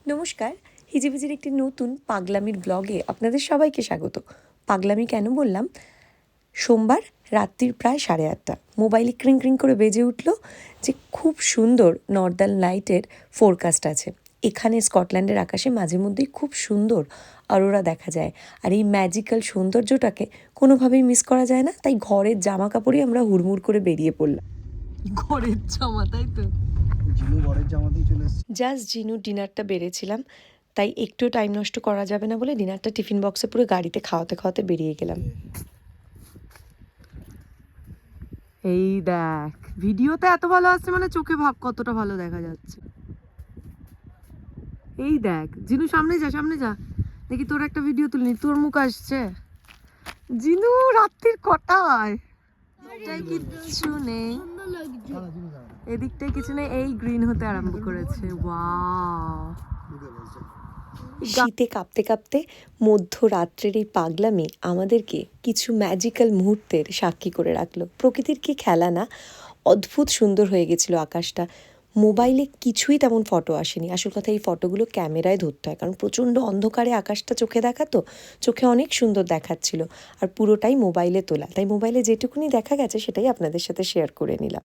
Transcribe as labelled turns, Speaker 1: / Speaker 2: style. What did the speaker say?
Speaker 1: নমস্কার, হিজিবিজির একটি নতুন পাগলামির ব্লগে আপনাদের সবাইকে স্বাগত। পাগলামি কেন বললাম? সোমবার রাত্রির প্রায় 8:30 মোবাইলে ক্রিং ক্রিং করে বেজে উঠল যে খুব সুন্দর নর্দার্ন লাইটের ফোরকাস্ট আছে। এখানে স্কটল্যান্ডের আকাশে মাঝে মধ্যেই খুব সুন্দর অরোরা দেখা যায়, আর এই ম্যাজিক্যাল সৌন্দর্যটাকে কোনোভাবেই মিস করা যায় না। তাই ঘরের জামা কাপড়ই আমরা হুড়মুড় করে বেরিয়ে পড়লাম। ঘরের জামা, তাই তো?
Speaker 2: জিনু ঘরের জামাতেই চলে এসেছে।
Speaker 1: জাস্ট জিনুর ডিনারটা বেড়েছিলাম, তাই একটু টাইম নষ্ট করা যাবে না বলে ডিনারটা টিফিন বক্সে পুরো গাড়িতে খাওয়াতে খাওয়াতে বেরিয়ে গেলাম। এই দেখ, ভিডিওতে এত ভালো আসছে মানে চোখে ভাব কতটা ভালো দেখা যাচ্ছে। এই দেখ জিনু, সামনে যা সামনে যা, দেখি তোর একটা ভিডিও তুলনি, তোর মুখ আসছে। জিনু রাত্রির কটায়? এদিকটায় কিচ্ছু নেই, এদিকটায় কিছু নেই, এই গ্রিন হতে আরম্ভ করেছে। ওয়াও, শীতে কাঁপতে কাঁপতে মধ্যরাত্রের এই পাগলামি আমাদেরকে কিছু ম্যাজিক্যাল মুহূর্তের সাক্ষী করে রাখলো। প্রকৃতির কি খেলা না, অদ্ভুত সুন্দর হয়ে গেছিলো আকাশটা। মোবাইলে কিছুই তেমন ফটো আসেনি। আসল কথা, এই ফটোগুলো ক্যামেরায় ধরতে হয়, কারণ প্রচণ্ড অন্ধকারে আকাশটা চোখে দেখাতো, চোখে অনেক সুন্দর দেখাচ্ছিল, আর পুরোটাই মোবাইলে তোলা, তাই মোবাইলে যেটুকুনি দেখা গেছে সেটাই আপনাদের সাথে শেয়ার করে নিলাম।